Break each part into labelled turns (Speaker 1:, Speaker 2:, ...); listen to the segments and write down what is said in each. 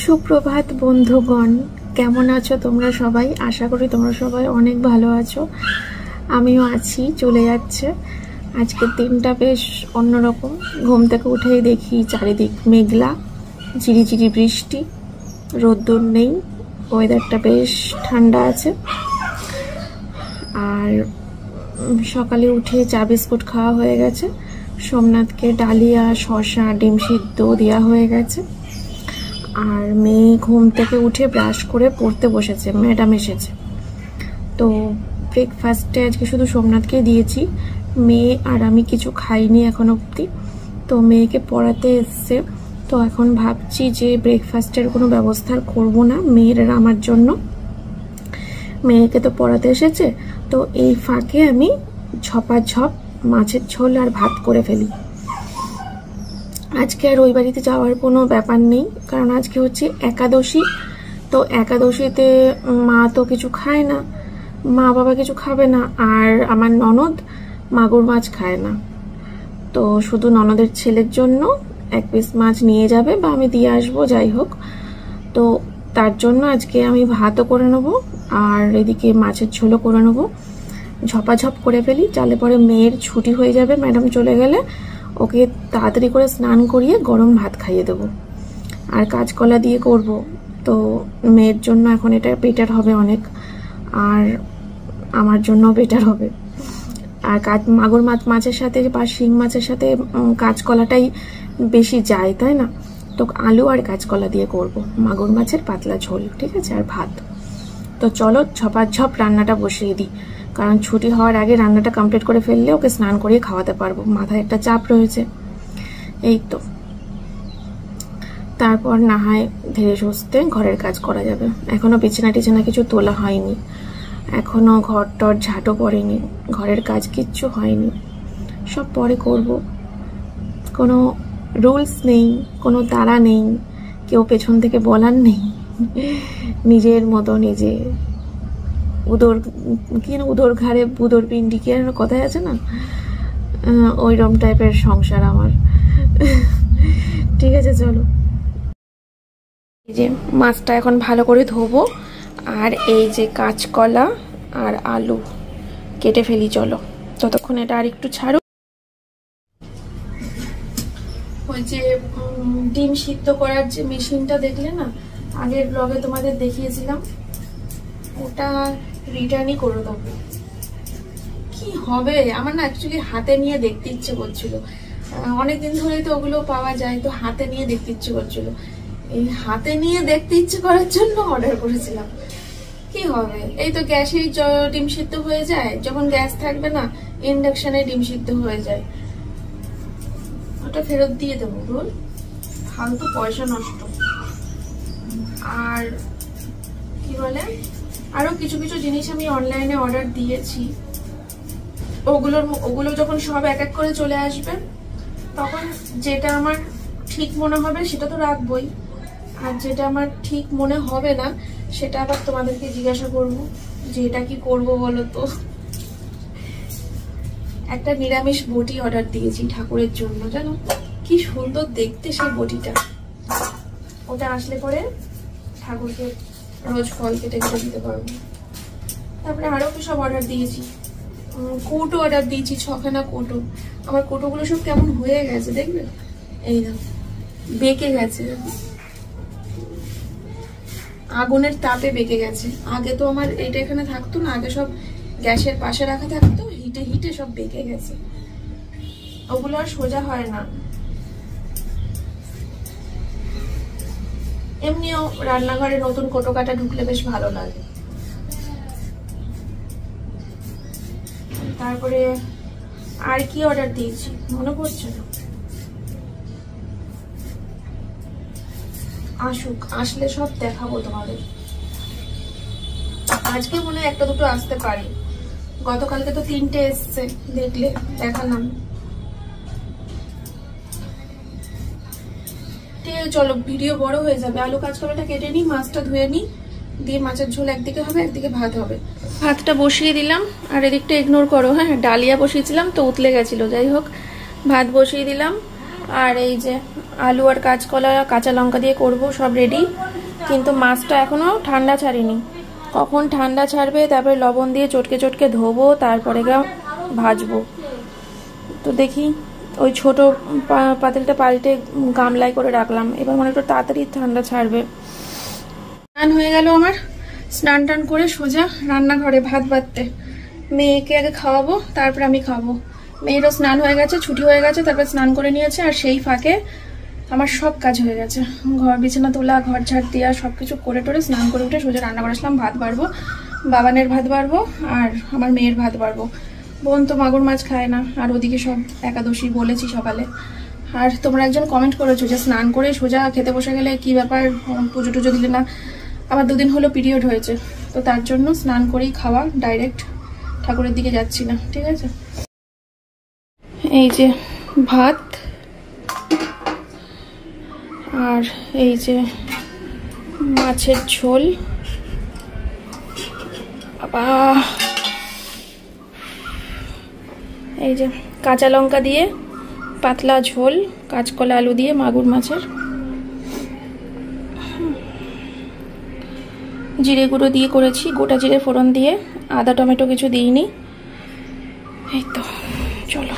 Speaker 1: সুপ্রভাত বন্ধুগণ, কেমন আছো তোমরা সবাই? আশা করি তোমরা সবাই অনেক ভালো আছো। আমিও আছি, চলে যাচ্ছে। আজকের দিনটা বেশ অন্যরকম। ঘুম থেকে উঠেই দেখি চারিদিক মেঘলা, ঝিরিঝিরি বৃষ্টি, রোদ্দুর নেই, ওয়েদারটা বেশ ঠান্ডা আছে। আর সকালে উঠে চা বিস্কুট খাওয়া হয়ে গেছে, সোমনাথকে ডালিয়া, শসা, ডিম সিদ্ধ দেওয়া হয়ে গেছে। আর মেয়ে ঘুম থেকে উঠে ব্রাশ করে পড়তে বসেছে, ম্যাডাম এসেছে। তো ব্রেকফাস্টে আজকে শুধু সোমনাথকে দিয়েছি, মেয়ে আর আমি কিছু খাইনি এখন অবধি। তো মেয়েকে পড়াতে এসছে, তো এখন ভাবছি যে ব্রেকফাস্টের কোনো ব্যবস্থা করব না মেয়ের আর আমার জন্য। মেয়েকে তো পড়াতে এসেছে, তো এই ফাঁকে আমি ঝপাঝপ মাছের ঝোল আর ভাত করে ফেলি। আজকে আর ওই বাড়িতে যাওয়ার কোনো ব্যাপার নেই, কারণ আজকে হচ্ছে একাদশী। তো একাদশীতে মা তো কিছু খায় না, মা বাবা কিছু খাবে না, আর আমার ননদ মাগুর মাছ খায় না। তো শুধু ননদের ছেলের জন্য এক পিস মাছ নিয়ে যাবে, বা আমি দিয়ে আসবো, যাই হোক। তো তার জন্য আজকে আমি ভাতও করে নেবো আর এদিকে মাছের ঝোলও করে নেবো। ঝপাঝপ করে ফেলি, তাহলে পরে মেয়ের ছুটি হয়ে যাবে, ম্যাডাম চলে গেলে ওকে তাড়াতাড়ি করে স্নান করিয়ে গরম ভাত খাইয়ে দেবো। আর কাঁচকলা দিয়ে করব, তো মেয়ের জন্য এখন এটা বেটার হবে অনেক, আর আমার জন্য বেটার হবে। আর মাগুর মাছের সাথে বা শিং মাছের সাথে কাঁচকলাটাই বেশি যায়, তাই না? তো আলু আর কাঁচকলা দিয়ে করব মাগুর মাছের পাতলা ঝোল, ঠিক আছে, আর ভাত। তো চলো ঝপাঝপ রান্নাটা বসিয়ে দিই, কারণ ছুটি হওয়ার আগে রান্নাটা কমপ্লিট করে ফেললে ওকে স্নান করিয়ে খাওয়াতে পারবো। মাথায় একটা চাপ রয়েছে, এই তো। তারপর না হয় ধীরে সুস্থে ঘরের কাজ করা যাবে। এখনো বিছানা টিছানা কিছু তোলা হয়নি, এখনো ঘর টর ঝাঁটও পড়েনি, ঘরের কাজ কিচ্ছু হয়নি, সব পরে করব। কোনো রুলস নেই, কোনো তাড়া নেই, কেউ পেছন থেকে বলার নেই, নিজের মতো নিজে। উদর ঘাড়ে বুদর পিন্ডি, কি আর কথায় আছে না, ওইরকম টাইপের সংসার আমার। ঠিক আছে, চলো। এই যে মাছটা এখন ভালো করে ধোবো, আর এই যে কাঁচকলা আর আলু কেটে ফেলি। চলো ততক্ষণ এটা আর একটু ছাড়ো। ওই যে ডিম সিদ্ধ করার যে মেশিনটা দেখলে না, আগের ব্লগে তোমাদের দেখিয়েছিলাম, ওটা রিটার্নই করে দেবো। কি হবে আমার না অ্যাকচুয়ালি হাতে নিয়ে দেখতে ইচ্ছে করছিল, অনেকদিন ধরেই তো ওগুলো পাওয়া যায়, তো হাতে নিয়ে দেখতে ইচ্ছে করছিল। এই হাতে নিয়ে দেখতে ইচ্ছে করার জন্য অর্ডার করেছিলাম। কি হবে, এই তো গ্যাসেই ডিম সিদ্ধ হয়ে যায়, যখন গ্যাস থাকবে না ইন্ডাকশনে ডিম সিদ্ধ হয়ে যায়। ওটা ফেরত দিয়ে দেবো, বল, ফালতু পয়সা নষ্ট। আর কি বলে, আরো কিছু কিছু জিনিস আমি অনলাইনে অর্ডার দিয়েছি, ওগুলো যখন সব এক এক করে চলে আসবে, তখন যেটা আমার ঠিক মনে হবে সেটা তো রাখবই, আর যেটা আমার ঠিক মনে হবে না সেটা আবার তোমাদেরকে জিজ্ঞাসা করব যে এটা কি করব বলো তো। একটা নিরামিষ বটি অর্ডার দিয়েছি ঠাকুরের জন্য, জানো কি সুন্দর দেখতে সেই বটিটা। ওটা আসলে পরে ঠাকুরকে রোজ ফল কেটে কেটে দিতে পারবো। তারপরে আরো কি সব অর্ডার দিয়েছি, কৌটো অর্ডার দিয়েছি, 6খানা কৌটো। আমার কৌটোগুলো সব কেমন হয়ে গেছে দেখবে, এই না বেঁকে গেছে, আগুনের তাপে বেঁকে গেছে। আগে তো আমার এইটা এখানে থাকতো না, আগে সব গ্যাসের পাশে রাখা থাকতো, হিটে হিটে সব বেঁকে গেছে, ওগুলো আর সোজা হয় না। এমনিও রান্নাঘরে নতুন কৌটো কাটা ঢুকলে বেশ ভালো লাগে। তারপরে আর কি অর্ডার দিয়েছি মনে পড়ছে না, আসুক, আসলে সব দেখাবো তোমাদের। আজকে মনে হয় একটা দুটো আসতে পারে, গতকালকে তো 3টে এসছে, দেখলে দেখালাম। ঠিক আছে চলো, ভিডিও বড় হয়ে যাবে। আলু কাঁচকলাটা কেটে নিই, মাছটা ধুয়ে নিই, দিয়ে মাছের ঝোল একদিকে হবে, একদিকে ভাত হবে। ভাতটা বসিয়ে দিলাম, আর এদিকটা ইগনোর করো, হ্যাঁ ডালিয়া বসিয়েছিলাম তো উতলে গেছিল, যাই হোক ভাত বসিয়ে দিলাম। আর এই যে আলু আর কাঁচকলা কাঁচা লঙ্কা দিয়ে করব, সব রেডি। কিন্তু মাছটা এখনো ঠান্ডা ছাড়িনি, কখন ঠান্ডা ছাড়বে তারপরে লবণ দিয়ে চটকে চটকে ধোবো, তারপরে ভাজবো। তো দেখি ওই ছোট পাতিলটা পাল্টে গামলায় করে রাখলাম, এবার মনে একটু তাড়াতাড়ি ঠান্ডা ছাড়বে। স্নান হয়ে গেল আমার, স্নান টান করে সোজা রান্নাঘরে ভাত বাড়তে। মেয়েকে আগে খাওয়াবো, তারপরে আমি খাবো। মেয়েরও স্নান হয়ে গেছে, ছুটি হয়ে গেছে, তারপরে স্নান করে নিয়েছে। আর সেই ফাঁকে আমার সব কাজ হয়ে গেছে, ঘর বিছানা তোলা, ঘর ঝাড় দেওয়া, সবকিছু করে টোরে স্নান করে উঠে সোজা রান্না করে আসলাম। ভাত বাড়বো, বাবানের ভাত বাড়বো আর আমার মেয়ের ভাত বাড়বো। বোন তো মাগুর মাছ খায় না, আর ওদিকে সব একাদশী বলেছি সকালে। আর তোমরা একজন কমেন্ট করেছো যে স্নান করে সোজা খেতে বসে গেলে কি ব্যাপার, পুজো টুজো দিলে না। আমার 2 দিন হলো পিরিয়ড হয়েছে, তো তার জন্য স্নান করেই খাওয়া, ডাইরেক্ট ঠাকুরের দিকে যাচ্ছি না, ঠিক আছে। এই যে ভাত, আর এই যে মাছের ঝোল, এই যে কাঁচা লঙ্কা দিয়ে পাতলা ঝোল, কাঁচকলা আলু দিয়ে মাগুর মাছের, জিরে গুঁড়ো দিয়ে করেছি, গোটা জিরে ফোড়ন দিয়ে, আদা টমেটো কিছু দিইনি। এই তো চলো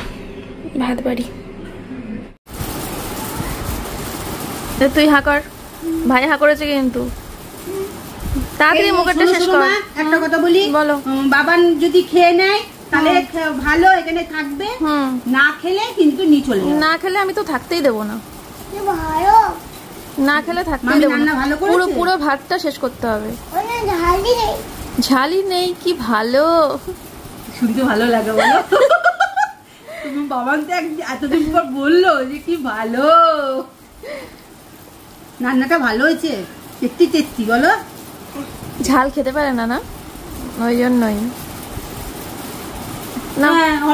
Speaker 1: ভাত বাড়ি। তুই হাঁকর, ভাই হা করেছে কিন্তু তাড়াতাড়ি মুখটা শেষ কর।
Speaker 2: একটা কথা বলি,
Speaker 1: বলো।
Speaker 2: বাবান যদি খেয়ে নেয় তাহলে ভালো, এখানে থাকবে, না খেলে কিন্তু নি চলে যাবে।
Speaker 1: না খেলে আমি তো থাকতেই দেবো না, না খেলে থাকতেই দেবো না, পুরো পুরো ভাতটা শেষ করতে হবে। ঝালই নেই, কি ভালো
Speaker 2: শুনতে ভালো লাগে বলো। তুমি বাবান তো এতদিন পর বললো যে কি ভালো, রান্নাটা ভালো হয়েছে, তেত্তি তেত্তি বলো।
Speaker 1: ঝাল খেতে পারে না, না ওই জন্যই।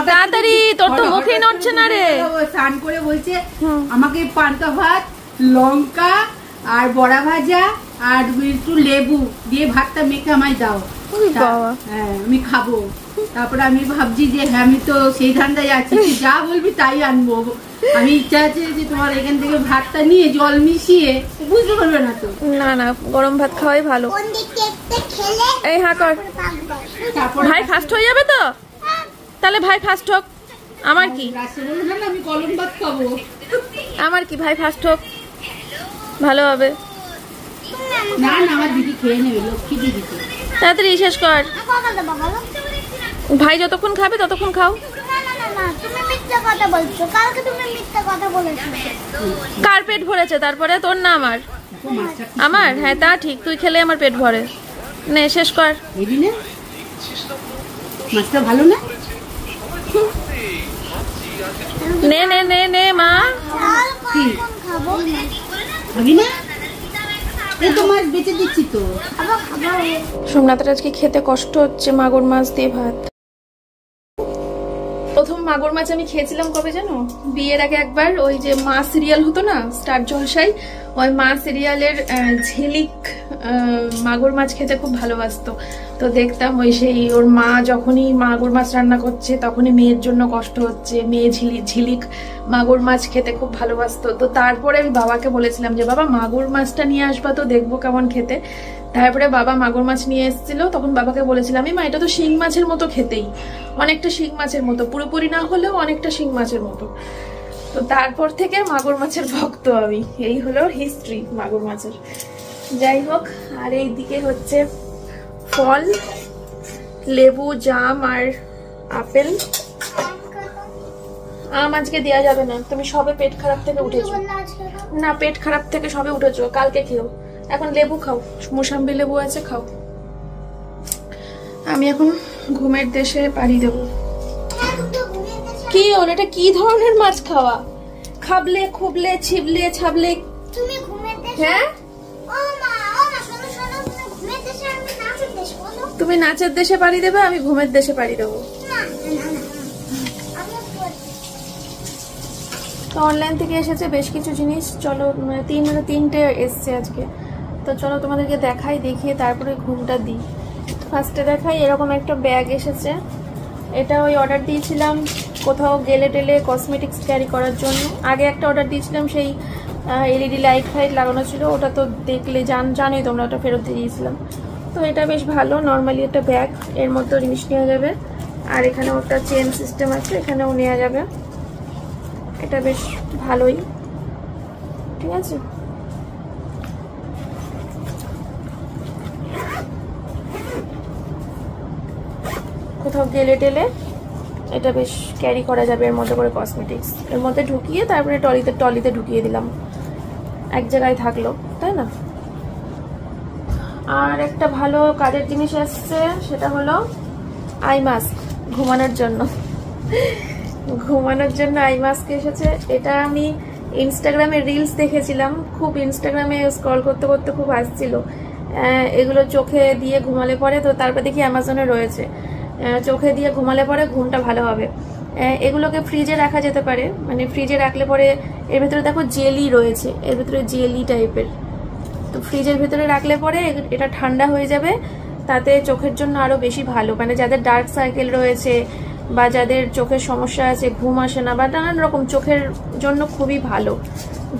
Speaker 1: তাড়াতাড়ি, তোর তো মুখেই নড়ছে না রে।
Speaker 2: স্নান করে বলছে আমাকে পান্তা ভাত, লঙ্কা আর বড়া ভাজা আর একটু লেবু দিয়ে ভাতটা মেখে আমায় দাও। হ্যাঁ আমি খাবো। তারপরে আমি ভাবছি যে হ্যাঁ আমি তো সেই ধান্দায় আছি, যা বলবি তাই আনবো। আমি ইচ্ছা আছে যে তোমার এখান থেকে ভাতটা নিয়ে জল মিশিয়ে, বুঝতে পারবে না তো।
Speaker 1: না না, গরম ভাত খাওয়াই ভালো। এই হা কর, ভাই ফাস্ট হয়ে যাবে তো, তাহলে ভাই ফাস্ট হোক। আমার কি,
Speaker 2: আমি গরম ভাত খাবো।
Speaker 1: আমার কি, ভাই ফাস্ট হোক, ভালো হবে।
Speaker 2: না না, আমার দিদি খেয়ে নেবে, লক্ষ্মী দিদি।
Speaker 1: তাড়াতাড়ি শেষ কর। ভাই যতক্ষণ খাবে ততক্ষণ খাও। কার পেট ভরেছে তারপরে, তোর না আমার? আমার, হ্যাঁ তা ঠিক, তুই খেলে আমার পেট ভরে। নে শেষ কর।
Speaker 2: মাছটা ভালো না?
Speaker 1: নে নে নে নে মা। সোমনাথের আজকে খেতে কষ্ট হচ্ছে মাগুর মাছ দিয়ে ভাত। প্রথম মাগুর মাছ আমি খেয়েছিলাম কবে জানো, বিয়ের আগে একবার, ওই যে মা সিরিয়াল হতো না স্টার জলসায়, ওই মা সিরিয়ালের ঝিলিক মাগুর মাছ খেতে খুব ভালোবাসতো। তো দেখতাম ওই সেই ওর মা যখনই মাগুর মাছ রান্না করছে তখনই মেয়ের জন্য কষ্ট হচ্ছে, মেয়ে ঝিলিক মাগুর মাছ খেতে খুব ভালোবাসতো। তো তারপরে আমি বাবাকে বলেছিলাম যে বাবা মাগুর মাছটা নিয়ে আসবা তো দেখবো কেমন খেতে। তারপরে বাবা মাগুর মাছ নিয়ে এসেছিল, তখন বাবাকে বলেছিলাম মা এটা তো শিং মাছের মতো খেতেই, অনেকটা শিং মাছের মতো, পুরোপুরি না হলেও অনেকটা শিং মাছের মতো। তো তারপর থেকে মাগুর মাছের ভক্ত আমি। এই হলো হিস্ট্রি মাগুর মাছের। যাই হোক, আর এই দিকে হচ্ছে ফল, লেবু, জাম আর আপেল। আম আজকে দেওয়া যাবে না, তুমি সবে পেট খারাপ থেকে উঠেছো। না, পেট খারাপ থেকে সবে উঠেছো, কালকে খেও। এখন লেবু খাও, মোসাম্বি লেবু আছে, খাও। আমি এখন ঘুমের দেশে পাড়ি দেবো। কি ওর, এটা কি ধরনের মাছ খাওয়া? খাবলে খুবলে ছিবলে ছাবলে তুমি ঘুমের দেশে? হ্যাঁ তুমি নাচের দেশে পাড়ি দেবে, আমি ঘুমের দেশে পাড়ি দেবো। তো অনলাইন থেকে এসেছে বেশ কিছু জিনিস, চলো তিনটে এসছে আজকে। তো চলো তোমাদেরকে দেখাই, দেখিয়ে তারপরে ঘুমটা দিই। ফার্স্টে দেখাই, এরকম একটা ব্যাগ এসেছে, এটা ওই অর্ডার দিয়েছিলাম কোথাও গেলে টেলে কসমেটিক্স ক্যারি করার জন্য। আগে একটা অর্ডার দিয়েছিলাম, সেই এলইডি লাইট ফাইট লাগানো ছিল, ওটা তো দেখলে জানোই তোমরা, ওটা ফেরত দিয়ে দিয়েছিলাম। তো এটা বেশ ভালো, নর্মালি একটা ব্যাগ, এর মধ্যে জিনিস নেওয়া যাবে। আর এখানে একটা চেন সিস্টেম আছে, এখানেও নেওয়া যাবে। এটা বেশ ভালোই, ঠিক আছে। কোথাও গেলে টেলে এটা বেশ ক্যারি করা যাবে, এর মধ্যে করে কসমেটিক্স এর মধ্যে ঢুকিয়ে তারপরে টলিতে ঢুকিয়ে দিলাম, এক জায়গায় থাকলো, তাই না। আর একটা ভালো কাজের জিনিস আসছে, সেটা হলো আই মাস্ক, ঘুমানোর জন্য। ঘুমানোর জন্য আই মাস্ক এসেছে। এটা আমি ইনস্টাগ্রামে রিলস দেখেছিলাম, খুব ইনস্টাগ্রামে স্ক্রল করতে করতে খুব আসছিল এগুলো চোখে দিয়ে ঘুমালে পরে। তো তারপর দেখি অ্যামাজনে রয়েছে, চোখে দিয়ে ঘুমালে পরে ঘুমটা ভালো হবে। এগুলোকে ফ্রিজে রাখা যেতে পারে, মানে ফ্রিজে রাখলে পরে এর ভেতরে দেখো জেলি রয়েছে, এর ভেতরে জেলি টাইপের। তো ফ্রিজের ভেতরে রাখলে পরে এটা ঠান্ডা হয়ে যাবে, তাতে চোখের জন্য আরও বেশি ভালো। মানে যাদের ডার্ক সার্কেল রয়েছে বা যাদের চোখের সমস্যা আছে, ঘুম আসে না, বা নানান রকম, চোখের জন্য খুবই ভালো।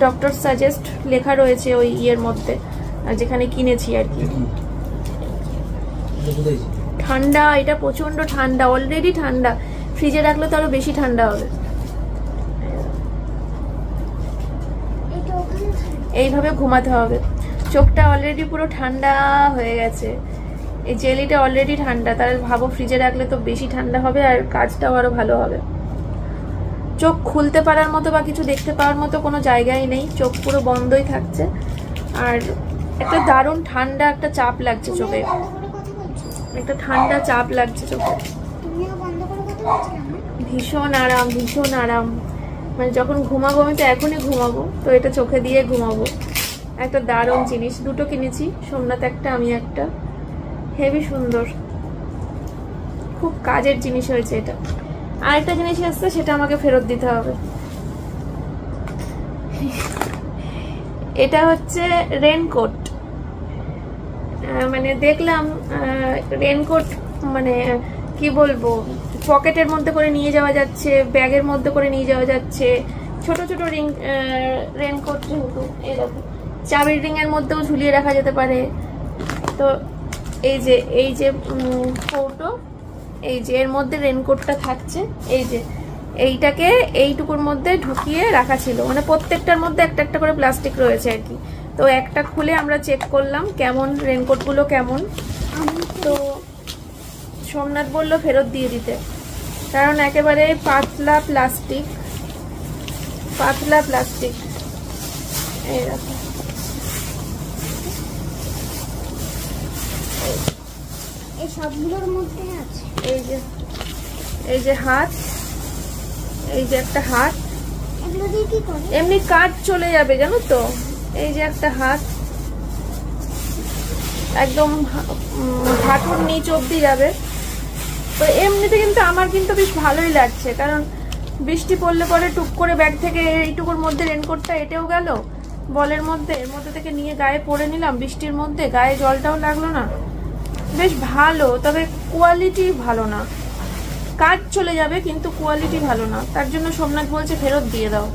Speaker 1: ডক্টর সাজেস্ট লেখা রয়েছে ওই ইয়ের মধ্যে, যেখানে কিনেছি আর কি। ঠান্ডা, এটা প্রচন্ড ঠান্ডা, অলরেডি ঠান্ডা, ফ্রিজে রাখলে তো আরো বেশি ঠান্ডা হবে। এইভাবে ঘুমাতে হবে, চোখটা অলরেডি পুরো ঠান্ডা হয়ে গেছে, এই জেলিটা অলরেডি ঠান্ডা, তাহলে ভাবো ফ্রিজে রাখলে তো বেশি ঠান্ডা হবে আর কাজটাও আরো ভালো হবে। চোখ খুলতে পারার মতো বা কিছু দেখতে পাওয়ার মতো কোনো জায়গাই নেই, চোখ পুরো বন্ধই থাকছে। আর একটা দারুণ ঠান্ডা একটা চাপ লাগছে চোখে, একটা ঠান্ডা চাপ লাগছে চোখে, ভীষণ আরাম, ভীষণ আরাম। মানে যখন ঘুমাবো, আমি তো এখনই ঘুমাবো, তো এটা চোখে দিয়ে ঘুমাবো। একটা দারুণ জিনিস, দুটো কিনেছি, সোমনাথ একটা, আমি একটা, হেভি সুন্দর, খুব কাজের জিনিস হয়েছে এটা। আরেকটা জিনিস আসছে, সেটা আমাকে ফেরত দিতে হবে। এটা হচ্ছে রেনকোট। মানে দেখলাম রেনকোট, মানে কি বলবো, পকেটের মধ্যে করে নিয়ে যাওয়া যাচ্ছে, ব্যাগের মধ্যে করে নিয়ে যাওয়া যাচ্ছে, ছোট ছোট রেনকোট, যেহেতু এরকম চাবির রিং এর মধ্যেও ঝুলিয়ে রাখা যেতে পারে। তো এই যে ফটো, এই যে এর মধ্যে রেনকোটটা থাকছে, এই যে এইটাকে এইটুকুর মধ্যে ঢুকিয়ে রাখা ছিল, মানে প্রত্যেকটার মধ্যে একটা একটা করে প্লাস্টিক রয়েছে আর কি। তো একটা খুলে আমরা চেক করলাম কেমন, রেনকোটগুলো কেমন। তো সোমনাথ বলল ফেরত দিয়ে দিতে, কারণ একেবারে পাতলা প্লাস্টিক, পাতলা প্লাস্টিক। এইরকম
Speaker 3: এই সবগুলোর মধ্যে আছে,
Speaker 1: এই যে হাত, এই যে একটা হাত,
Speaker 3: এগুলো দিয়ে কি করে?
Speaker 1: এমনি কাজ চলে যাবে জানো তো। এই যে একটা হাত, একদম হাঁটুর নিচ অব্দি যাবে। তো এমনিতে কিন্তু আমার কিন্তু বেশ ভালোই লাগছে, কারণ বৃষ্টি পড়লে পরে টুক করে ব্যাগ থেকে এইটুকুর মধ্যে রেনকোটটা এটেও গেল, বলের মধ্যে, এর মধ্যে থেকে নিয়ে গায়ে পরে নিলাম, বৃষ্টির মধ্যে গায়ে জলটাও লাগলো না, বেশ ভালো। তবে কোয়ালিটি ভালো না, কাজ চলে যাবে কিন্তু কোয়ালিটি ভালো না, তার জন্য সোমনাথ বলছে ফেরত দিয়ে দাও,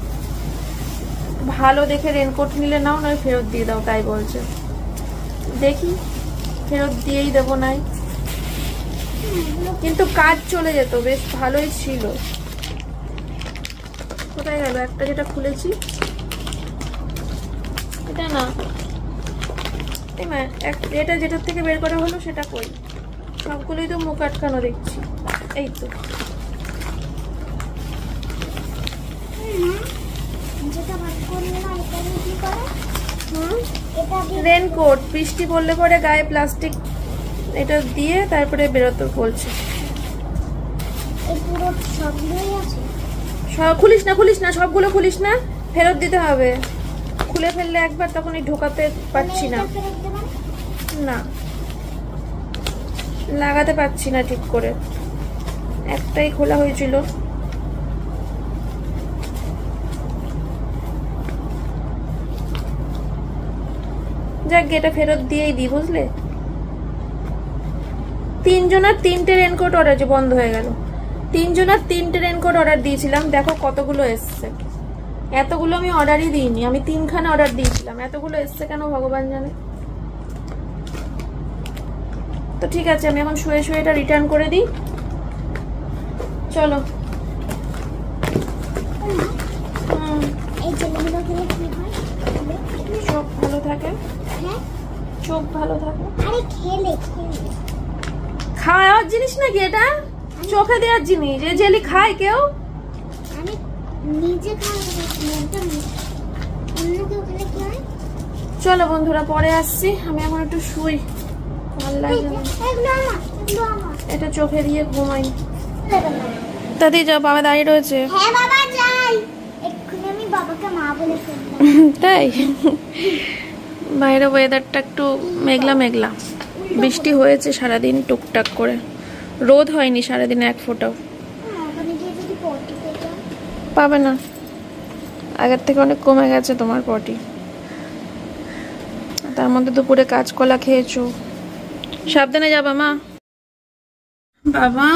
Speaker 1: ভালো দেখে রেনকোট নিলে নাও, নয় ফেরত দিয়ে দাও, তাই বলছে। দেখি ফেরত দিয়েই দেবো, নাই কিন্তু কাজ চলে যেত, বেশ ভালোই ছিল। কোথায় গেল একটা যেটা খুলেছি, এটা না, এটা যেটার থেকে বের করা হলো সেটা কই, সবগুলোই তো মুখ আটকানো দেখছি। এই তো রেনকোট, বৃষ্টি পড়লে পরে গায়ে প্লাস্টিক এটা দিয়ে তারপরে বেরোতে বলছে। খুলিস না, সবগুলো খুলিস না, ফেরত দিতে হবে। খুলে ফেললে একবার, তখন ঢোকাতে পারছি না, না লাগাতে পারছি না ঠিক করে, একটাই খোলা হয়েছিল। যাক, এটা ফেরত দিয়েই দিই, বুঝলে। 3 জনের 3টে রেনকোট অর্ডার, বন্ধ হয়ে গেল। তিনজনের 3টে রেনকোট অর্ডার দিয়েছিলাম, দেখো কতগুলো এসছে। এতগুলো আমি অর্ডারই দিইনি, আমি 3খানা অর্ডার দিয়েছিলাম, এতগুলো এসছে কেন ভগবান জানে। তো ঠিক আছে, আমি এখন শুয়ে শুয়ে এটা রিটার্ন করে দিই। চলো। চোখ ভালো থাকে, চোখ ভালো থাকে। খাওয়ার জিনিস নাকি এটা? চোখে দেওয়ার জিনিস? এই জেলি খায় কেউ? চলো বন্ধুরা, পরে আসছি, আমি এখন একটু শুই, ভালো লাগে না। এটা চোখে দিয়ে ঘুমাই। দাদি যাও, বাবা দাঁড়িয়ে রয়েছে। তাই বাইরে ওয়েদারটা একটু মেঘলা মেঘলা, বৃষ্টি হয়েছে সারাদিন টুকটাক করে, রোদ হয়নি সারাদিন এক ফোঁটাও। পাবে না, আগের থেকে অনেক কমে গেছে তোমার পটি। তার মধ্যে দুপুরে কাঁচকলা খেয়েছো। সাবধানে যাবা মা। বাবা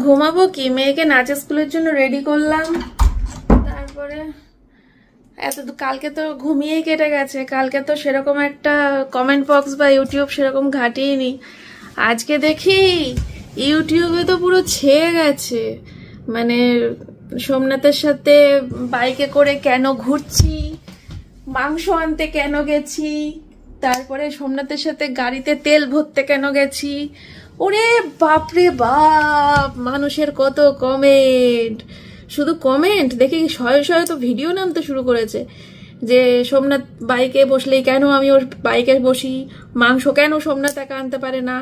Speaker 1: ঘুমাবো কি, মেয়েকে নাচের স্কুলের জন্য রেডি করলাম, তারপরে কালকে তো ঘুমিয়েই কেটে গেছে। কালকে তো সেরকম একটা কমেন্ট বক্স বা ইউটিউব সেরকম ঘাটিনি। আজকে দেখি ইউটিউবে তো পুরো ছেয়ে গেছে, মানে সোমনাথের সাথে বাইকে করে কেন ঘুরছি, মাংস আনতে কেন গেছি, তারপরে সোমনাথের সাথে গাড়িতে তেল ভরতে কেন গেছি। ওরে বাপরে বাপ, মানুষের কত কমেন্ট, শুধু কমেন্ট দেখি শয়ে শয়ে তো ভিডিও নামতে শুরু করেছে যে সোমনাথ বাইকে বসলেই কেন আমি ওর বাইকে বসি, মাংস কেন সোমনাথ একা আনতে পারে না,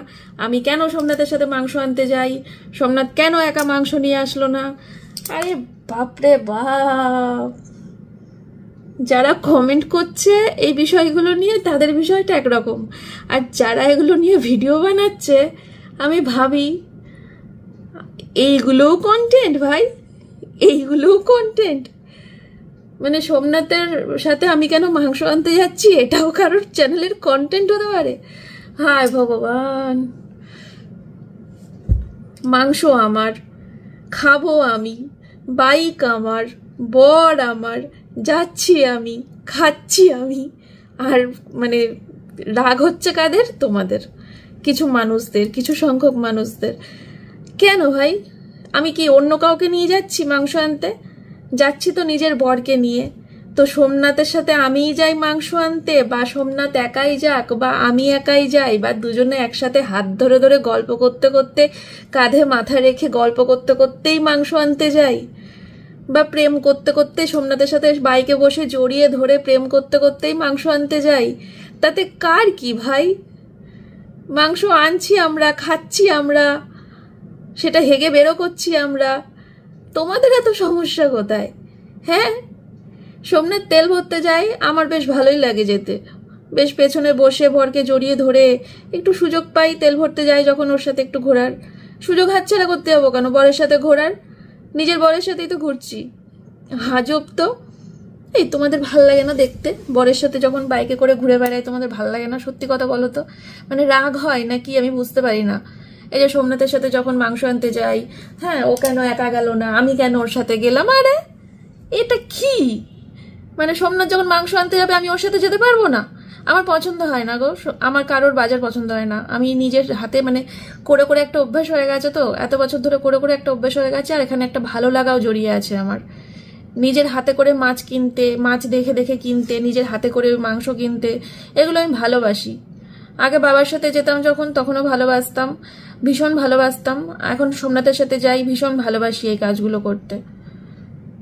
Speaker 1: আমি কেন সোমনাথের সাথে মাংস আনতে যাই, সোমনাথ কেন একা মাংস নিয়ে আসলো না। আরে বাপরে বাপ, যারা কমেন্ট করছে এই বিষয়গুলো নিয়ে তাদের বিষয়টা একরকম, আর যারা এগুলো নিয়ে ভিডিও বানাচ্ছে আমি ভাবি এইগুলোও কন্টেন্ট ভাই, এইগুলোও কন্টেন্ট। মানে সোমনাথের সাথে আমি কেন মাংস আনতে যাচ্ছি এটাও কারোর চ্যানেলের কন্টেন্ট হতে পারে? হায় ভগবান, মাংস আমার, খাবো আমি, বাইক আমার, বর আমার, যাচ্ছি আমি, খাচ্ছি আমি, আর মানে রাগ হচ্ছে কাদের? তোমাদের কিছু মানুষদের, কিছু সংখ্যক মানুষদের। কেন ভাই, আমি কি অন্য কাউকে নিয়ে যাচ্ছি মাংস আনতে? যাচ্ছি তো নিজের বরকে নিয়ে। তো সোমনাথের সাথে আমিই যাই মাংস আনতে, বা সোমনাথ একাই যাক, বা আমি একাই যাই, বা দুজনে একসাথে হাত ধরে ধরে গল্প করতে করতে, কাঁধে মাথা রেখে গল্প করতে করতেই মাংস আনতে যাই, বা প্রেম করতে করতে সোমনাথের সাথে বাইকে বসে জড়িয়ে ধরে প্রেম করতে করতেই মাংস আনতে যাই, তাতে কার কি ভাই? মাংস আনছি আমরা, খাচ্ছি আমরা, সেটা হেগে বেরো করছি আমরা, তোমাদের এত সমস্যা কোথায়? হ্যাঁ, সোমনাথ তেল ভরতে যায়, আমার বেশ ভালোই লাগে যেতে, বেশ পেছনে বসে বরকে জড়িয়ে ধরে একটু সুযোগ পাই তেল ভরতে যাই যখন, ওর সাথে একটু ঘোরার সুযোগ হাতছাড়া করতে যাবো কেন? বরের সাথে ঘোরার, নিজের বরের সাথেই তো ঘুরছি। হাজব তো। এই তোমাদের ভাল লাগে না দেখতে বরের সাথে যখন বাইকে করে ঘুরে বেড়ায়? তোমাদের ভাল লাগে না? সত্যি কথা বলো তো, মানে রাগ হয় নাকি আমি বুঝতে পারি না। এই যে সোমনাথের সাথে যখন মাংস আনতে যাই, হ্যাঁ ও কেন একা গেল না, আমি কেন ওর সাথে গেলাম? আরে এটা কি, মানে সোমনাথ যখন মাংস আনতে যাবে আমি ওর সাথে যেতে পারবো না? আমার পছন্দ হয় না গো, আমার কারোর বাজার পছন্দ হয় না। আমি নিজের হাতে মানে করে করে একটা অভ্যাস হয়ে গেছে, তো এত বছর ধরে করে করে একটা অভ্যাস হয়ে গেছে, আর এখানে একটা ভালো লাগাও জড়িয়ে আছে আমার। নিজের হাতে করে মাছ কিনতে, মাছ দেখে দেখে কিনতে, নিজের হাতে করে মাংস কিনতে, এগুলো আমি ভালোবাসি। আগে বাবার সাথে যেতাম যখন, তখনও ভালোবাসতাম, ভীষণ ভালোবাসতাম। এখন সোমনাথের সাথে যাই, ভীষণ ভালোবাসি এই কাজগুলো করতে,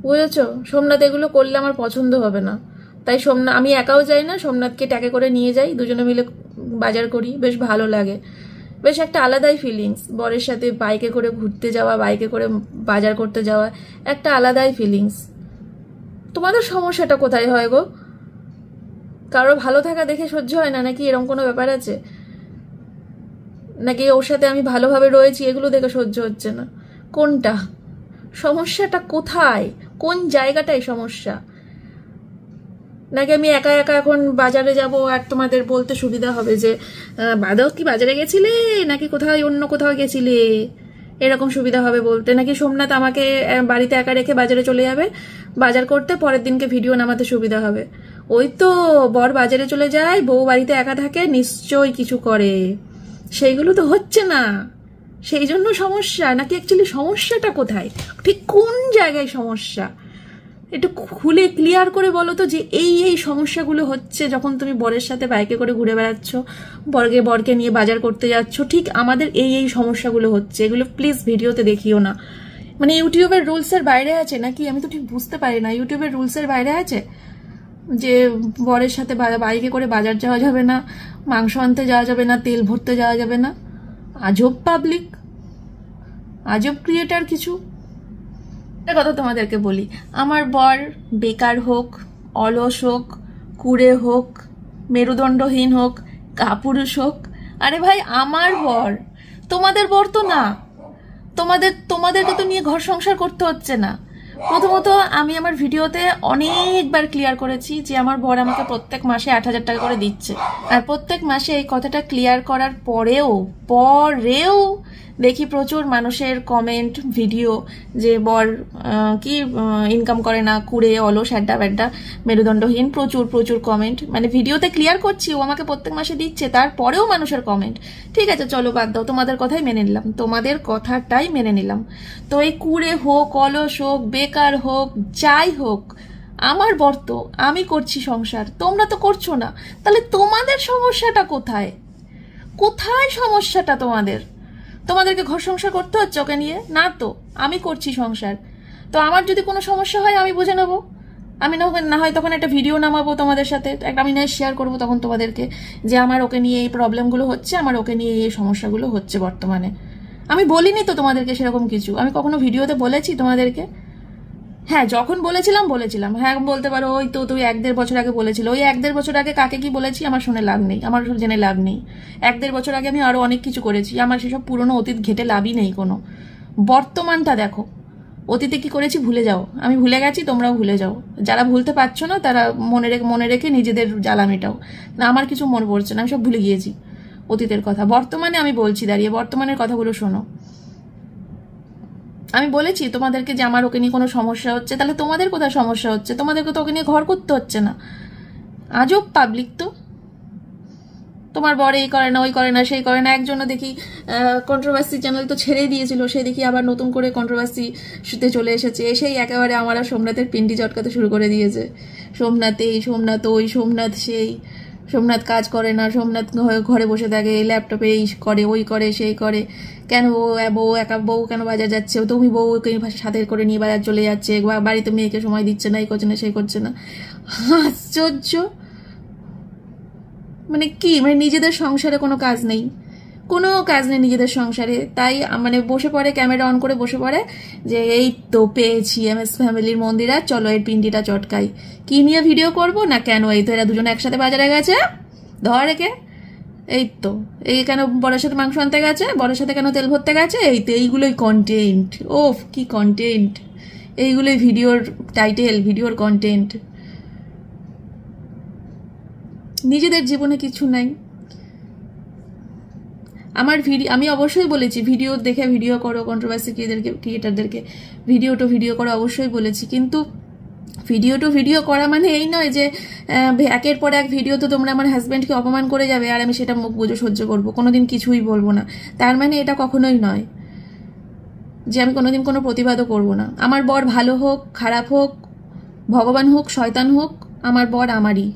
Speaker 1: বুঝেছো? সোমনাথ এগুলো করলে আমার পছন্দ হবে না, তাই সোমনাথ আমি একাও যাই না, সোমনাথকে ট্যাকে করে নিয়ে যাই, দুজনে মিলে বাজার করি, বেশ ভালো লাগে, বেশ একটা আলাদাই ফিলিংস। বরের সাথে বাইকে করে ঘুরতে যাওয়া, বাইকে করে বাজার করতে যাওয়া, একটা আলাদাই ফিলিংস। তোমাদের সমস্যাটা কোথায় হয় গো? কারো ভালো থাকা দেখে সহ্য হয় না নাকি? এরকম কোনো ব্যাপার আছে নাকি? ওর সাথে আমি ভালোভাবে রয়েছি এগুলো দেখে সহ্য হচ্ছে না? কোনটা সমস্যাটা? কোথায়, কোন জায়গাটাই সমস্যা? নাকি আমি একা একা এখন বাজারে যাব আর তোমাদের বলতে সুবিধা হবে যে বাদক কি বাজারে গেছিলে নাকি কোথাও অন্য কোথাও গেছিলে? এরকম সুবিধা হবে বলতে, নাকি সোমনাথ আমাকে বাড়িতে একা রেখে বাজারে চলে যাবে বাজার করতে, পরের দিনকে ভিডিও নামাতে সুবিধা হবে। ওই তো বর বাজারে চলে যায়, বউ বাড়িতে একা থাকে, নিশ্চয়ই কিছু করে, সেইগুলো তো হচ্ছে না, সেই জন্য সমস্যা। নাকি অ্যাকচুয়ালি সমস্যাটা কোথায়, ঠিক কোন জায়গায় সমস্যা, একটু খুলে ক্লিয়ার করে বলো তো, যে এই সমস্যাগুলো হচ্ছে যখন তুমি বরের সাথে বাইকে করে ঘুরে বেড়াচ্ছ, বরকে নিয়ে বাজার করতে যাচ্ছ, ঠিক আমাদের এই সমস্যাগুলো হচ্ছে। এগুলো প্লিজ ভিডিওতে দেখিও না। মানে ইউটিউবের রুলসের বাইরে আছে নাকি, আমি তো ঠিক বুঝতে পারি না। ইউটিউবের রুলসের বাইরে আছে যে বরের সাথে বাইকে করে বাজার যাওয়া যাবে না, মাংস আনতে যাওয়া যাবে না, তেল ভরতে যাওয়া যাবে না। আজব পাবলিক, আজব ক্রিয়েটার কিছু। একটা কথা তোমাদেরকে বলি, আমার বর বেকার হোক, অলস হোক, কুড়ে হোক, মেরুদণ্ডহীন হোক, কাপুরুষ হোক, আরে ভাই আমার বর, তোমাদের বর তো না। তোমাদেরকে তো নিয়ে ঘর সংসার করতে হচ্ছে না। প্রথমত আমি আমার ভিডিওতে অনেকবার ক্লিয়ার করেছি যে আমার বর আমাকে প্রত্যেক মাসে 8,000 টাকা করে দিচ্ছে, আর প্রত্যেক মাসে এই কথাটা ক্লিয়ার করার পরেও দেখি প্রচুর মানুষের কমেন্ট ভিডিও যে বর কি ইনকাম করে না, কুড়ে, অলস, হ্যাড্ডা ব্যাড্ডা, মেরুদণ্ডহীন, প্রচুর কমেন্ট। মানে ভিডিওতে ক্লিয়ার করছি ও আমাকে প্রত্যেক মাসে দিচ্ছে, তারপরেও মানুষের কমেন্ট। ঠিক আছে চলো বাদ দাও, তোমাদের কথাই মেনে নিলাম, তোমাদের কথাটাই মেনে নিলাম। তো এই কুড়ে হোক, অলস হোক, বেকার হোক, যাই হোক, আমার বর তো, আমি করছি সংসার, তোমরা তো করছো না। তাহলে তোমাদের সমস্যাটা কোথায়? কোথায় সমস্যাটা তোমাদেরকে ঘর সংসার করতে হচ্ছে ওকে নিয়ে? না তো, আমি করছি সংসার। তো আমার যদি কোনো সমস্যা হয় আমি বুঝে নেবো, আমি না হয় তখন একটা ভিডিও নামাবো তোমাদের সাথে, একটা আমি নয় শেয়ার করবো তখন তোমাদেরকে, যে আমার ওকে নিয়ে এই প্রবলেমগুলো হচ্ছে, আমার ওকে নিয়ে এই সমস্যাগুলো হচ্ছে বর্তমানে। আমি বলিনি তো তোমাদেরকে সেরকম কিছু, আমি কখনো ভিডিওতে বলেছি তোমাদেরকে? হ্যাঁ যখন বলেছিলাম, হ্যাঁ বলতে পারো ওই তো তুই 1-1.5 বছর আগে বলেছিল। ওই 1-1.5 বছর আগে কাকে কি বলেছি আমার শুনে লাভ নেই, আমার জেনে লাভ নেই। 1-1.5 বছর আগে আমি আরো অনেক কিছু করেছি, আমার সেসব পুরনো অতীত ঘেটে লাভই নেই কোনো। বর্তমানটা দেখো, অতীতে কি করেছি ভুলে যাও, আমি ভুলে গেছি, তোমরাও ভুলে যাও। যারা ভুলতে পারছো না তারা মনে রেখে নিজেদের জ্বালা মেটাও। না আমার কিছু মনে পড়ছে না, আমি সব ভুলে গিয়েছি অতীতের কথা। বর্তমানে আমি বলছি, দাঁড়িয়ে বর্তমানের কথাগুলো শোনো। আমি বলেছি তোমাদেরকে যে আমার ওকে নিয়ে কোনো সমস্যা হচ্ছে, তাহলে তোমাদের কোথায় সমস্যা হচ্ছে? তোমাদেরকে তো ওকে নিয়ে ঘর করতে হচ্ছে না। আজব পাবলিক তো, তোমার বর এই করে না, ওই করে না, সেই করে না। একজনও দেখি কন্ট্রোভার্সি চ্যানেল তো ছেড়ে দিয়েছিল, সে দেখি আবার নতুন করে কন্ট্রোভার্সি শুতে চলে এসেছে, এসেই একেবারে আমার আর সোমনাথের পিন্ডি চটকাতে শুরু করে দিয়েছে। সোমনাথ এই, সোমনাথ ওই, সোমনাথ সেই, সোমনাথ কাজ করে না, সোমনাথ ঘরে বসে থাকে, ল্যাপটপে এই করে, ওই করে, সেই করে, কেন বউ কেন বাজার যাচ্ছে, তুমি বউকে সাথে করে নিয়ে বাজার চলে যাচ্ছে, বাড়িতে মেয়েকে সময় দিচ্ছে না, এই করছে না, সেই করছে না। আশ্চর্য, মানে কি, মানে নিজেদের সংসারে কোনো কাজ নেই নিজেদের সংসারে। তাই মানে বসে পড়ে, ক্যামেরা অন করে বসে পড়ে যে এই তো পেয়েছি MS ফ্যামিলির মন্দিরা, চলো এর পিন্ডিটা চটকাই। কি নিয়ে ভিডিও করব না কেন, এই তো এরা দুজনে একসাথে বাজারে গেছে, ধর একে, এই তো এই কেন বরের সাথে মাংস আনতে গেছে, বরের সাথে কেন তেল ভরতে গেছে, এই তো এইগুলোই কন্টেন্ট। ওফ কি কন্টেন্ট, এইগুলোই ভিডিওর টাইটেল, ভিডিওর কন্টেন্ট। নিজেদের জীবনে কিছু নাই। আমি অবশ্যই বলেছি ভিডিও দেখে ভিডিও করো, কন্ট্রোভার্সি ক্রিয়েটারদেরকে ভিডিও করো, অবশ্যই বলেছি। কিন্তু ভিডিও করা মানে এই নয় যে একের পর এক ভিডিও তো তোমরা আমার হাজব্যান্ডকে অপমান করে যাবে আর আমি সেটা মুখ বুজে সহ্য করবো, কোনোদিন কিছুই বলবো না। তার মানে এটা কখনোই নয় যে আমি কোনোদিন কোনো প্রতিবাদও করবো না। আমার বর ভালো হোক, খারাপ হোক, ভগবান হোক, শয়তান হোক, আমার বর আমারই,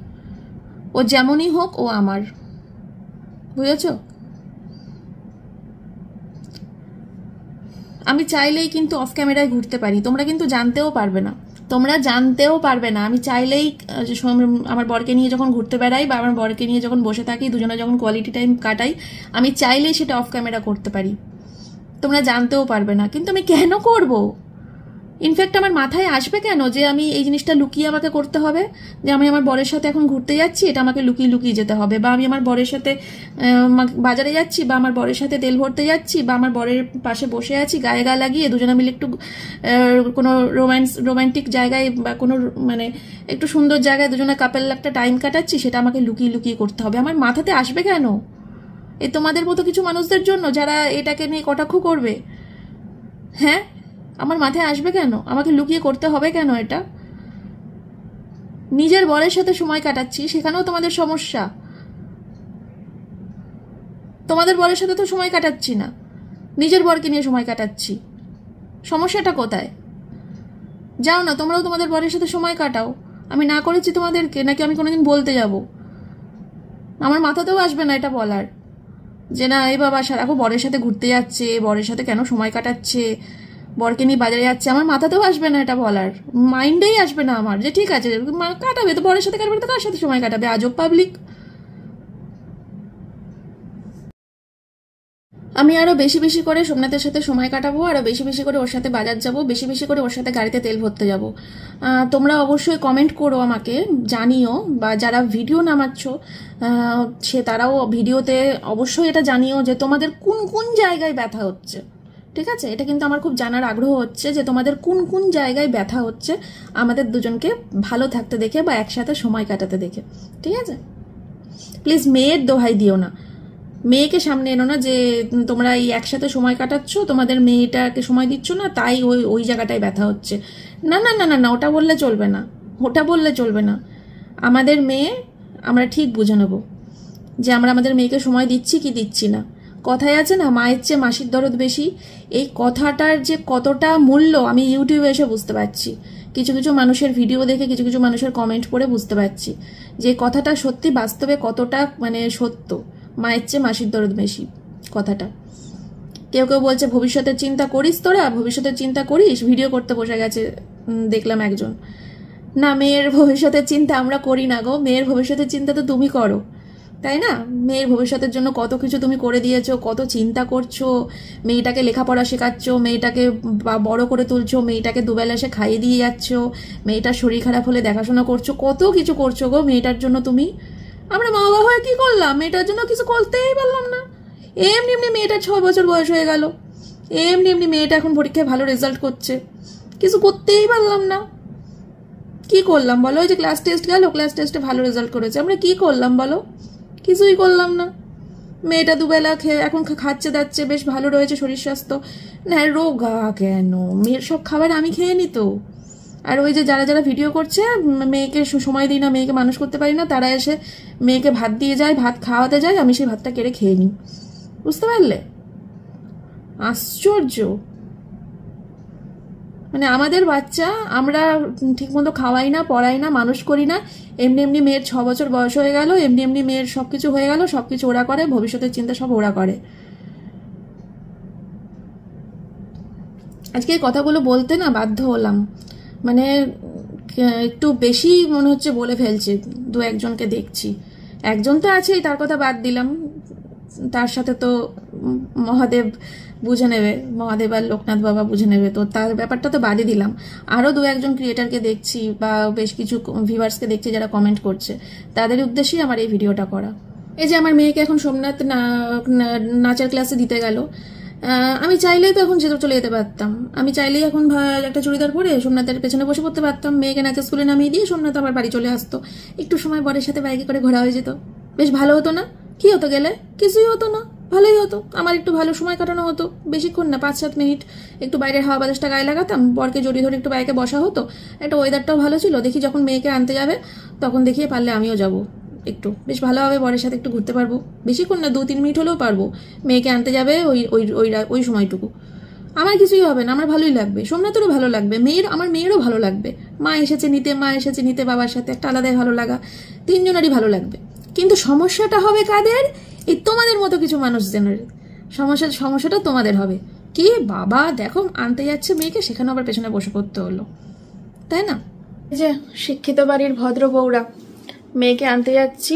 Speaker 1: ও যেমনই হোক ও আমার, বুঝেছো? আমি চাইলেই কিন্তু অফ ক্যামেরায় ঘুরতে পারি, তোমরা কিন্তু জানতেও পারবে না। আমি চাইলেই আমার বরকে নিয়ে যখন ঘুরতে বেড়াই বা আমার বরকে নিয়ে যখন বসে থাকি, দুজনে যখন কোয়ালিটি টাইম কাটাই, আমি চাইলেই সেটা অফ ক্যামেরা করতে পারি, তোমরা জানতেও পারবে না। কিন্তু আমি কেন করব? ইনফ্যাক্ট আমার মাথায় আসবে কেন যে আমি এই জিনিসটা লুকিয়ে আমাকে করতে হবে, যে আমি আমার বরের সাথে এখন ঘুরতে যাচ্ছি, এটা আমাকে লুকিয়ে যেতে হবে, বা আমি আমার বরের সাথে বাজারে যাচ্ছি, বা আমার বরের সাথে তেল ভরতে যাচ্ছি, বা আমার বরের পাশে বসে আছি গায়ে গা লাগিয়ে, দুজনে মিলে একটু কোনো রোমান্টিক জায়গায় বা কোনো মানে একটু সুন্দর জায়গায় দুজনে কাপেল একটা টাইম কাটাচ্ছি, সেটা আমাকে লুকিয়ে করতে হবে। আমার মাথাতে আসবে কেন? এই তোমাদের মতো কিছু মানুষদের জন্য যারা এটাকে নিয়ে কটাক্ষ করবে। হ্যাঁ, আমার মাথায় আসবে কেন? আমাকে লুকিয়ে করতে হবে কেন এটা? নিজের বরের সাথে সময় কাটাচ্ছি, সেখানেও তোমাদের সমস্যা। তোমাদের বরের সাথে তো সময় কাটাচ্ছি না, নিজের বরকে নিয়ে সময় কাটাচ্ছি। সমস্যাটা কোথায়? যাও না, তোমরাও তোমাদের বরের সাথে সময় কাটাও। আমি না করেছি তোমাদেরকে, নাকি আমি কোনোদিন বলতে যাব? আমার মাথাতেও আসবে না এটা বলার, যে না এই বাবা সারাক্ষণ বরের সাথে ঘুরতে যাচ্ছে, বরের সাথে কেন সময় কাটাচ্ছে, বরকে নিয়ে বাজারে যাচ্ছে। আমার মাথাতেও আসবে না এটা বলার, মাইন্ডেই আসবে না আমার যে ঠিক আছে কাটাবে তো বরের সাথে, কাটাবে তো কার সাথে সময় কাটাবে? আজব পাবলিক। আমি আরো বেশি বেশি করে সোমনাথের সাথে সময় কাটাবো, আরো বেশি বেশি করে ওর সাথে বাজার যাব, বেশি বেশি করে ওর সাথে গাড়িতে তেল ভরতে যাব। তোমরা অবশ্যই কমেন্ট করো, আমাকে জানিও, বা যারা ভিডিও নামাচ্ছ সে তারাও ভিডিওতে অবশ্যই এটা জানিও যে তোমাদের কোন কোন জায়গায় ব্যথা হচ্ছে। ঠিক আছে, এটা কিন্তু আমার খুব জানার আগ্রহ হচ্ছে যে তোমাদের কোন কোন জায়গায় ব্যথা হচ্ছে আমাদের দুজনকে ভালো থাকতে দেখে বা একসাথে সময় কাটাতে দেখে। ঠিক আছে, প্লিজ মেয়ের দোহাই দিও না, মেয়েকে সামনে এনো না যে তোমরা এই একসাথে সময় কাটাচ্ছ, তোমাদের মেয়েটাকে সময় দিচ্ছ না, তাই ওই ওই জায়গাটায় ব্যথা হচ্ছে। না না না না না, ওটা বললে চলবে না, ওটা বললে চলবে না। আমাদের মেয়ে আমরা ঠিক বুঝে নেব যে আমরা আমাদের মেয়েকে সময় দিচ্ছি কি দিচ্ছি না। কথায় আছে না, মায়ের চেয়ে মাসির দরদ বেশি। এই কথাটার যে কতটা মূল্য আমি ইউটিউবে এসে বুঝতে পারছি, কিছু কিছু মানুষের ভিডিও দেখে, কিছু কিছু মানুষের কমেন্ট পড়ে বুঝতে পারছি যে কথাটা সত্যি বাস্তবে কতটা মানে সত্য। মায়ের চেয়ে মাসির দরদ বেশি কথাটা। কেউ কেউ বলছে ভবিষ্যতের চিন্তা করিস, তোরা ভবিষ্যতের চিন্তা করিস, ভিডিও করতে বসে গেছে দেখলাম একজন। না, মেয়ের ভবিষ্যতের চিন্তা আমরা করি না গো, মেয়ের ভবিষ্যতের চিন্তা তো তুমি করো, তাই না? মেয়ের ভবিষ্যতের জন্য কত কিছু তুমি করে দিয়েছো, কত চিন্তা করছো, মেয়েটাকে লেখাপড়া শেখাচ্ছ, মেয়েটাকে বড় করে তুলছো, মেয়েটাকে দুবেলা এসে খাইয়ে দিয়ে যাচ্ছ, মেয়েটার শরীর খারাপ হলে দেখাশোনা করছো, কত কিছু করছো গো মেয়েটার জন্য তুমি। আমরা মা বাবা হয়ে কি করলাম? মেয়েটার জন্য কিছু করতেই পারলাম না। এমনি এমনি মেয়েটার 6 বছর বয়স হয়ে গেল, এমনি এমনি মেয়েটা এখন পরীক্ষায় ভালো রেজাল্ট করছে, কিছু করতেই পারলাম না। কি করলাম বলো? ওই যে ক্লাস টেস্ট গেল, ক্লাস টেস্টে ভালো রেজাল্ট করেছে, আমরা কি করলাম বলো? কিছুই করলাম না। মেয়েটা দুবেলা খেয়ে এখন খাচ্ছে দাচ্ছে, বেশ ভালো রয়েছে শরীর স্বাস্থ্য। না রোগা কেন? মেয়ের সব খাবার আমি খেয়ে নিত। আর ওই যে যারা যারা ভিডিও করছে মেয়েকে সময় দিই না, মেয়েকে মানুষ করতে পারি না, তারা এসে মেয়েকে ভাত দিয়ে যায়, ভাত খাওয়াতে যায়, আমি সেই ভাতটা কেড়ে খেয়ে নিই। বুঝতে পারলে? আশ্চর্য। মানে আমাদের বাচ্চা আমরা ঠিক মতো খাওয়াই না, পড়াই না, মানুষ করি না, এমনি এমনি মেয়ের 6 বছর বয়স হয়ে গেল, এমনি এমনি মেয়ের সবকিছু হয়ে গেল, সবকিছু ওরা করে, ভবিষ্যতের চিন্তা সব ওরা করে। আজকে এই কথাগুলো বলতে না বাধ্য হলাম, মানে একটু বেশি মনে হচ্ছে বলে ফেলছে। দু একজনকে দেখছি, একজন তো আছেই, তার কথা বাদ দিলাম, তার সাথে তো মহাদেব বুঝে নেবে, মহাদেব আর লোকনাথ বাবা বুঝে নেবে, তো তার ব্যাপারটা তো বাদই দিলাম। আরও দু একজন ক্রিয়েটারকে দেখছি বা বেশ কিছু ভিউয়ার্সকে দেখছি যারা কমেন্ট করছে, তাদের উদ্দেশ্যেই আমার এই ভিডিওটা করা। এই যে আমার মেয়েকে এখন সোমনাথ নাচের ক্লাসে দিতে গেল, আমি চাইলেই তো এখন চলে যেতে পারতাম, আমি চাইলেই এখন একটা চুড়িদার পরে সোমনাথের পেছনে বসে পড়তে পারতাম, মেয়েকে নাচের স্কুলে নামিয়ে দিয়ে সোমনাথ আবার বাড়ি চলে আসতো, একটু সময় বরের সাথে বাইকে করে ঘোরা হয়ে যেত, বেশ ভালো হতো না? কি হতো গেলে? কিছুই হতো না, ভালোই হতো, আমার একটু ভালো সময় কাটানো হতো, বেশিক্ষণ না, 5-7 মিনিট একটু বাইরের হাওয়া বাতাসটা গায়ে লাগাতাম, বরকে জড়িয়ে ধরে একটু বাইকে বসা হতো, একটা ওয়েদারটাও ভালো ছিল। দেখি যখন মেয়েকে আনতে যাবে তখন দেখিয়ে পারলে আমিও যাব, একটু বেশ ভালোভাবে বরের সাথে একটু ঘুরতে পারবো, বেশিক্ষণ না, 2-3 মিনিট হলেও পারবো। মেয়েকে আনতে যাবে ওই ওই ওই ওই সময়টুকু আমার কিছুই হবে না, আমার ভালোই লাগবে, সোমনাথেরও ভালো লাগবে, আমার মেয়েরও ভালো লাগবে। মা এসেছে নিতে বাবার সাথে একটা আলাদাই ভালো লাগা, তিনজনেরই ভালো লাগবে। কিন্তু সমস্যাটা হবে কাদের? এই তোমাদের মতো কিছু মানুষজনের। সমস্যাটা তোমাদের হবে। কি বাবা দেখো আনতে যাচ্ছে মেয়েকে, সেখানে আবার পেছনে বসে পড়তে হলো, তাই না? এই যে শিক্ষিত বাড়ির ভদ্র বউরা, মেয়েকে আনতে যাচ্ছি,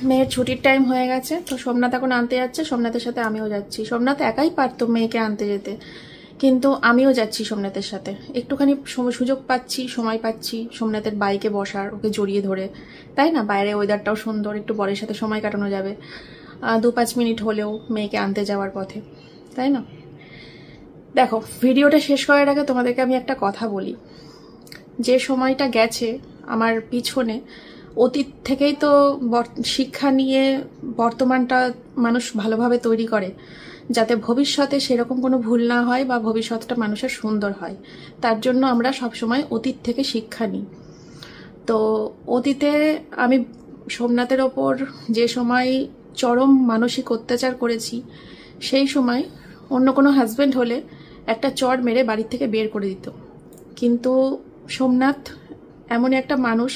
Speaker 1: মেয়ের ছুটির টাইম হয়ে গেছে, তো সোমনাথ এখন আনতে যাচ্ছে, সোমনাথের সাথে আমিও যাচ্ছি। সোমনাথ একাই পারতো মেয়েকে আনতে যেতে, কিন্তু আমিও যাচ্ছি সোমনাথের সাথে, একটুখানি সুযোগ পাচ্ছি, সময় পাচ্ছি সোমনাথের বাইকে বসার, ওকে জড়িয়ে ধরে, তাই না? বাইরে ওয়েদারটাও সুন্দর, একটু বরের সাথে সময় কাটানো যাবে, 2-5 মিনিট হলেও মেয়েকে আনতে যাওয়ার পথে, তাই না? দেখো ভিডিওটা শেষ করার আগে তোমাদেরকে আমি একটা কথা বলি, যে সময়টা গেছে আমার পিছনে, অতীত থেকেই তো শিক্ষা নিয়ে বর্তমানটা মানুষ ভালোভাবে তৈরি করে, যাতে ভবিষ্যতে সেরকম কোনো ভুল না হয় বা ভবিষ্যৎটা মানুষের সুন্দর হয়। তার জন্য আমরা সবসময় অতীত থেকে শিক্ষা নিই। তো অতীতে আমি সোমনাথের ওপর যে সময় চরম মানসিক অত্যাচার করেছি, সেই সময় অন্য কোনো হাজব্যান্ড হলে একটা চড় মেরে বাড়ির থেকে বের করে দিত। কিন্তু সোমনাথ এমন একটা মানুষ,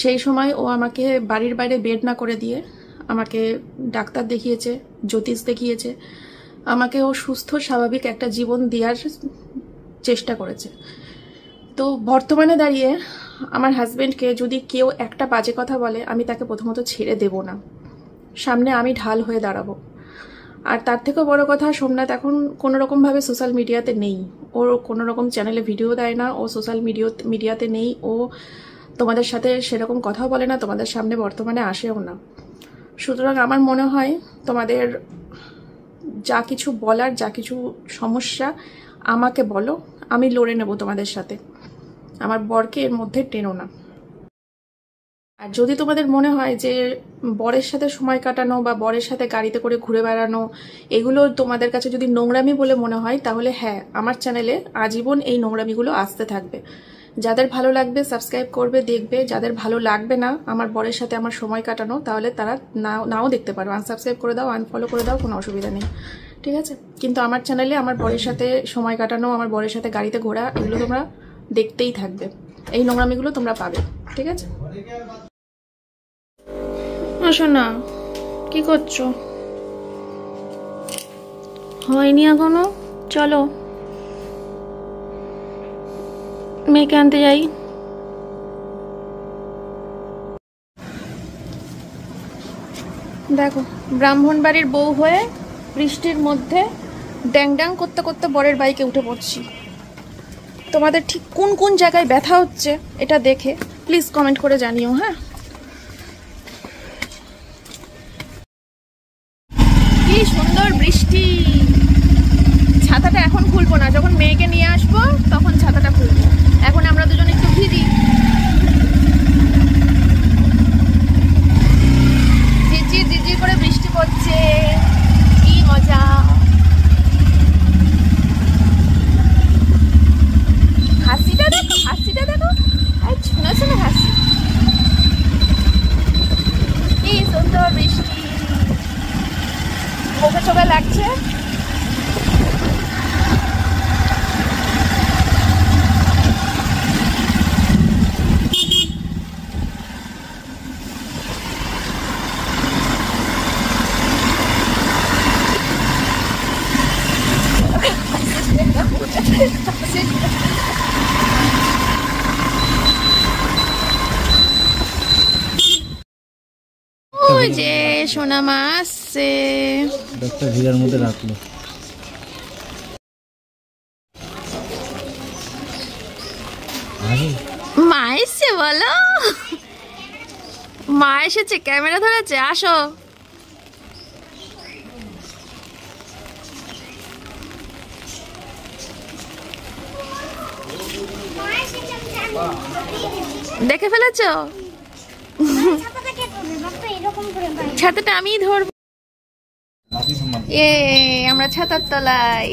Speaker 1: সেই সময় ও আমাকে বাড়ির বাইরে বের না করে দিয়ে আমাকে ডাক্তার দেখিয়েছে, জ্যোতিষ দেখিয়েছে, আমাকে ও সুস্থ স্বাভাবিক একটা জীবন দেওয়ার চেষ্টা করেছে। তো বর্তমানে দাঁড়িয়ে আমার হাজব্যান্ডকে যদি কেউ একটা বাজে কথা বলে, আমি তাকে প্রথমত ছেড়ে দেব না, সামনে আমি ঢাল হয়ে দাঁড়াবো। আর তার থেকেও বড় কথা, সোমনাথ এখন কোনো রকমভাবে সোশ্যাল মিডিয়াতে নেই, ওর কোনো রকম চ্যানেলে ভিডিও দেয় না, ও সোশ্যাল মিডিয়াতে নেই, ও তোমাদের সাথে সেরকম কথাও বলে না, তোমাদের সামনে বর্তমানে আসেও না। সুতরাং আমার মনে হয় তোমাদের যা কিছু বলার, যা কিছু সমস্যা আমাকে বলো, আমি লড়ে নেব তোমাদের সাথে, আমার বরকে এর মধ্যে টেনো না। আর যদি তোমাদের মনে হয় যে বরের সাথে সময় কাটানো বা বরের সাথে গাড়িতে করে ঘুরে বেড়ানো এগুলো তোমাদের কাছে যদি নোংরামি বলে মনে হয়, তাহলে হ্যাঁ, আমার চ্যানেলে আজীবন এই নোংরামিগুলো আসতে থাকবে। যাদের ভালো লাগবে সাবস্ক্রাইব করবে, দেখবে। যাদের ভালো লাগবে না আমার বরের সাথে আমার সময় কাটানো, তাহলে তারা নাও দেখতে পারো, আনসাবস্ক্রাইব করে দাও, আনফলো করে দাও, কোনো অসুবিধা নেই, ঠিক আছে। কিন্তু আমার চ্যানেলে আমার বরের সাথে সময় কাটানো, আমার বরের সাথে গাড়িতে ঘোরা, এগুলো তোমরা দেখতেই থাকবে, এই নোংরামিগুলো তোমরা পাবে, ঠিক আছে। শোনা, কি করছো? হয়নি এখনো? চলো মেয়েকে আনতে যাই। দেখো, ব্রাহ্মণ বাড়ির বউ হয়ে বৃষ্টির মধ্যে ড্যাং ড্যাং করতে করতে বরের বাইকে উঠে পড়ছি। তোমাদের ঠিক কোন কোন জায়গায় ব্যথা হচ্ছে এটা দেখে প্লিজ কমেন্ট করে জানিও। হ্যাঁ, কি সুন্দর বৃষ্টি। ছাতাটা এখন খুলবো না, যখন মেয়েকে নিয়ে আসবো তখন ছাতাটা খুলবো। এখন আমরা দুজন একটু ভিজি। ঝিরঝির ঝিরঝির করে বৃষ্টি পড়ছে, কি মজা। হাসিটা দেখো, হাসিটা দেখো, শোনা শোনা হাসি, কি সুন্দর বৃষ্টি, মুখে চোখে লাগছে। ওই যে সোনা মা আসছে,
Speaker 4: একটা ভিড়ের মধ্যে রাখলো।
Speaker 1: মা এসছে, বলো মা এসেছে, ক্যামেরা ধরেছে, আসো। দেখে ফেলেছো? ছাতাটা আমি ধরবো। আমরা ছাতার তলায়।